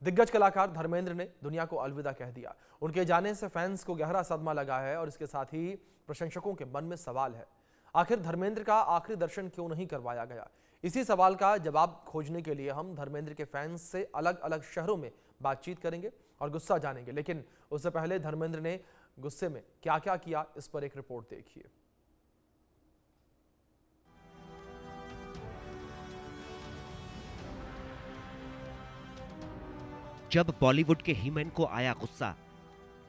दिग्गज कलाकार धर्मेंद्र ने दुनिया को अलविदा कह दिया। उनके जाने से फैंस को गहरा सदमा लगा है और इसके साथ ही प्रशंसकों के मन में सवाल है, आखिर धर्मेंद्र का आखिरी दर्शन क्यों नहीं करवाया गया। इसी सवाल का जवाब खोजने के लिए हम धर्मेंद्र के फैंस से अलग अलग शहरों में बातचीत करेंगे और गुस्सा जानेंगे। लेकिन उससे पहले धर्मेंद्र ने गुस्से में क्या क्या किया, इस पर एक रिपोर्ट देखिए। जब बॉलीवुड के हीमैन को आया गुस्सा,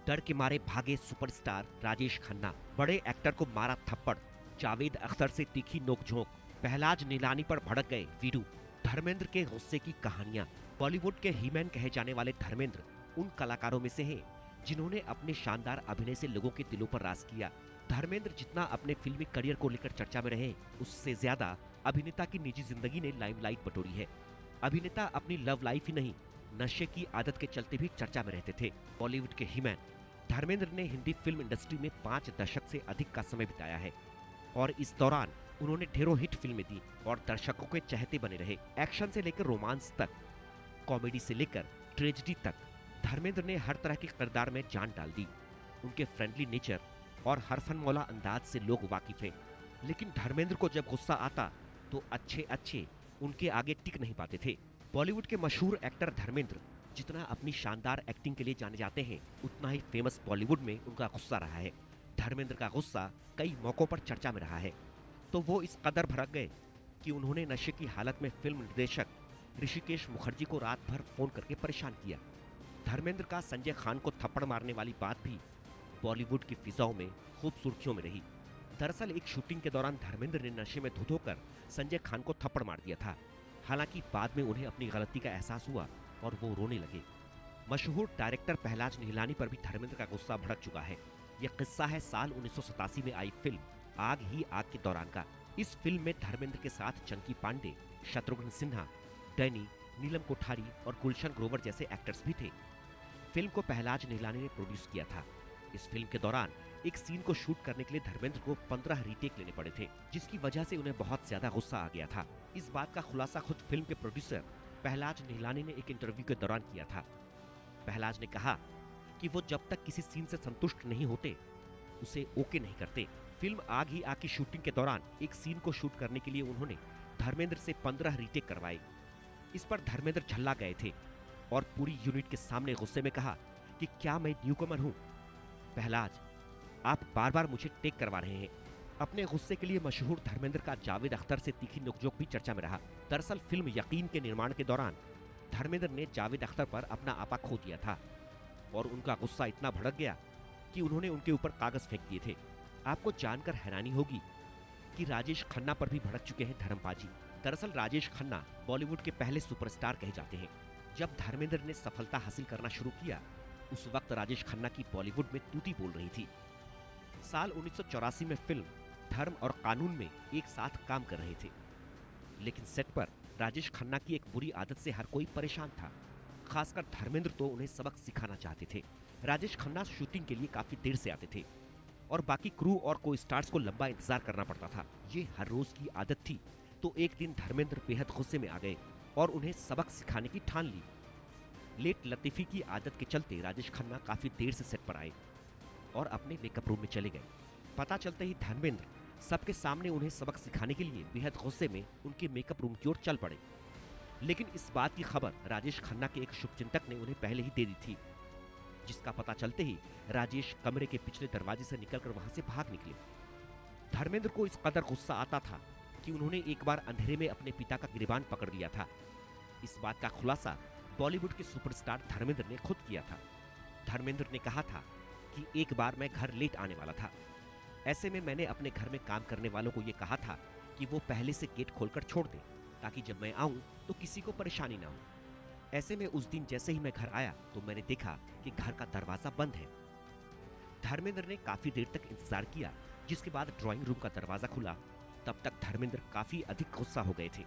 डर के मारे भागे सुपरस्टार राजेश खन्ना, बड़े एक्टर को मारा थप्पड़, जावेद अख्तर से तीखी नोकझोंक, पहलाज नीलानी पर भड़क गए वीरू। धर्मेंद्र के गुस्से की कहानियां। बॉलीवुड के हीमैन कहे जाने वाले धर्मेंद्र उन कलाकारों में से हैं जिन्होंने अपने शानदार अभिनय से लोगों के दिलों पर राज किया। धर्मेंद्र जितना अपने फिल्मी करियर को लेकर चर्चा में रहे, उससे ज्यादा अभिनेता की निजी जिंदगी ने लाइमलाइट बटोरी है। अभिनेता अपनी लव लाइफ ही नहीं, नशे की आदत के चलते भी चर्चा में रहते थे। बॉलीवुड के हीमैन धर्मेंद्र ने हिंदी फिल्म इंडस्ट्री में 5 दशक से अधिक का समय बिताया है और इस दौरान उन्होंने ढेरों हिट फिल्में दी और दर्शकों के चहेते बने रहे। एक्शन से लेकर रोमांस तक, कॉमेडी से लेकर ट्रेजेडी तक, धर्मेंद्र ने हर तरह के किरदार में जान डाल दी। उनके फ्रेंडली नेचर और हरफन मौला अंदाज से लोग वाकिफ हैं। लेकिन धर्मेंद्र को जब गुस्सा आता तो अच्छे उनके आगे टिक नहीं पाते थे। बॉलीवुड के मशहूर एक्टर धर्मेंद्र जितना अपनी शानदार एक्टिंग के लिए जाने जाते हैं, उतना ही फेमस बॉलीवुड में उनका गुस्सा रहा है। धर्मेंद्र का गुस्सा कई मौकों पर चर्चा में रहा है, तो वो इस कदर भड़क गए कि उन्होंने नशे की हालत में फिल्म निर्देशक ऋषिकेश मुखर्जी को रात भर फोन करके परेशान किया। धर्मेंद्र का संजय खान को थप्पड़ मारने वाली बात भी बॉलीवुड की फिजाओं में खूब सुर्खियों में रही। दरअसल एक शूटिंग के दौरान धर्मेंद्र ने नशे में धुत होकर संजय खान को थप्पड़ मार दिया था। हालांकि बाद में उन्हें अपनी गलती का एहसास हुआ और वो रोने लगे। मशहूर डायरेक्टर पहलाज नीलानी पर भी धर्मेंद्र का गुस्सा भड़क चुका है। यह किस्सा है साल 1987 में आई फिल्म आग ही आग के दौरान का। इस फिल्म में धर्मेंद्र के साथ चंकी पांडे, शत्रुघ्न सिन्हा, डैनी, नीलम कोठारी और गुलशन ग्रोवर जैसे एक्टर्स भी थे। फिल्म को पहलाज नीलानी ने प्रोड्यूस किया था। इस फिल्म के दौरान एक सीन को शूट करने के लिए धर्मेंद्र को 15 रीटेक लेने पड़े थे, जिसकी वजह से उन्हें बहुत ज्यादा गुस्सा आ गया था। इस बात का खुलासा खुद फिल्म के प्रोड्यूसर पहलाज नीलानी ने एक इंटरव्यू के दौरान किया था। पहलाज ने कहा कि वो जब तक किसी सीन से संतुष्ट नहीं होते, उसे ओके नहीं करते। फिल्म आग ही आग की शूटिंग के दौरान एक सीन को शूट करने के लिए उन्होंने धर्मेंद्र से 15 रीटेक करवाए। इस पर धर्मेंद्र झल्ला गए थे और पूरी यूनिट के सामने गुस्से में कहा कि क्या मैं न्यूकमर हूँ? पहलाज, आप बार बार मुझे टेक करवा रहे हैं। अपने गुस्से के लिए मशहूर धर्मेंद्र का जावेद अख्तर से तीखी नोकझोंक भी चर्चा में रहा। दरअसल फिल्म यकीन के निर्माण के दौरान धर्मेंद्र ने जावेद अख्तर पर अपना आपा खो दिया था और उनका गुस्सा इतना भड़क गया कि उन्होंने उनके ऊपर कागज फेंक दिए थे। आपको जानकर हैरानी होगी कि राजेश खन्ना पर भी भड़क चुके हैं धर्मपाजी। दरअसल राजेश खन्ना बॉलीवुड के पहले सुपरस्टार कहे जाते हैं। जब धर्मेंद्र ने सफलता हासिल करना शुरू किया, उस वक्त राजेश खन्ना की बॉलीवुड में तूती बोल रही थी। साल 1984 में फिल्म धर्म और कानून में एक साथ काम कर रहे थे, लेकिन सेट पर राजेश खन्ना की एक बुरी आदत से हर कोई परेशान था। खासकर धर्मेंद्र तो उन्हें सबक सिखाना चाहते थे। राजेश खन्ना शूटिंग के लिए काफी देर से आते थे और बाकी क्रू और को स्टार्स को लंबा इंतजार करना पड़ता था। ये हर रोज की आदत थी। तो एक दिन धर्मेंद्र बेहद गुस्से में आ गए और उन्हें सबक सिखाने की ठान ली। लेट लतीफी की आदत के चलते राजेश खन्ना काफी देर से सेट पर आए और अपने मेकअप रूम में चले गए। पता चलते ही धर्मेंद्र सबके सामने उन्हें सबक सिखाने के लिए बेहद गुस्से में उनके मेकअप रूम की ओर चल पड़े। लेकिन इस बात की खबर राजेश खन्ना के एक शुभचिंतक ने उन्हें पहले ही दे दी थी, जिसका पता चलते ही राजेश कमरे के पिछले दरवाजे से निकलकर वहां से भाग निकले। धर्मेंद्र को इस कदर गुस्सा आता था कि उन्होंने एक बार अंधेरे में अपने पिता का गिरबान पकड़ लिया था। इस बात का खुलासा बॉलीवुड के सुपरस्टार धर्मेंद्र ने खुद किया था। धर्मेंद्र ने कहा था कि एक बार मैं घर लेट आने वाला था। ऐसे में मैंने अपने घर में काम करने वालों को ये कहा था कि वो पहले से गेट खोलकर छोड़ दें, ताकि जब मैं आऊं तो किसी को परेशानी ना हो। ऐसे में उस दिन जैसे ही मैं घर आया तो मैंने देखा कि घर का दरवाजा बंद है। धर्मेंद्र ने काफी देर तक इंतजार किया, जिसके बाद ड्राइंग रूम का दरवाजा खुला। तब तक धर्मेंद्र काफी अधिक गुस्सा हो गए थे।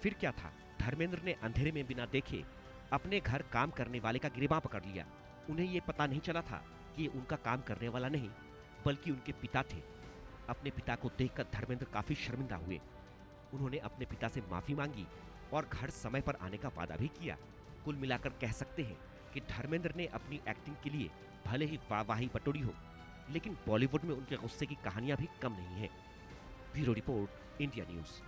फिर क्या था, धर्मेंद्र ने अंधेरे में बिना देखे अपने घर काम करने वाले का गिरबान पकड़ लिया। उन्हें ये पता नहीं चला था कि ये उनका काम करने वाला नहीं, बल्कि उनके पिता थे। अपने पिता को देखकर धर्मेंद्र काफी शर्मिंदा हुए। उन्होंने अपने पिता से माफी मांगी और घर समय पर आने का वादा भी किया। कुल मिलाकर कह सकते हैं कि धर्मेंद्र ने अपनी एक्टिंग के लिए भले ही वाहवाही बटोरी हो, लेकिन बॉलीवुड में उनके गुस्से की कहानियां भी कम नहीं है। Bureau report, India news.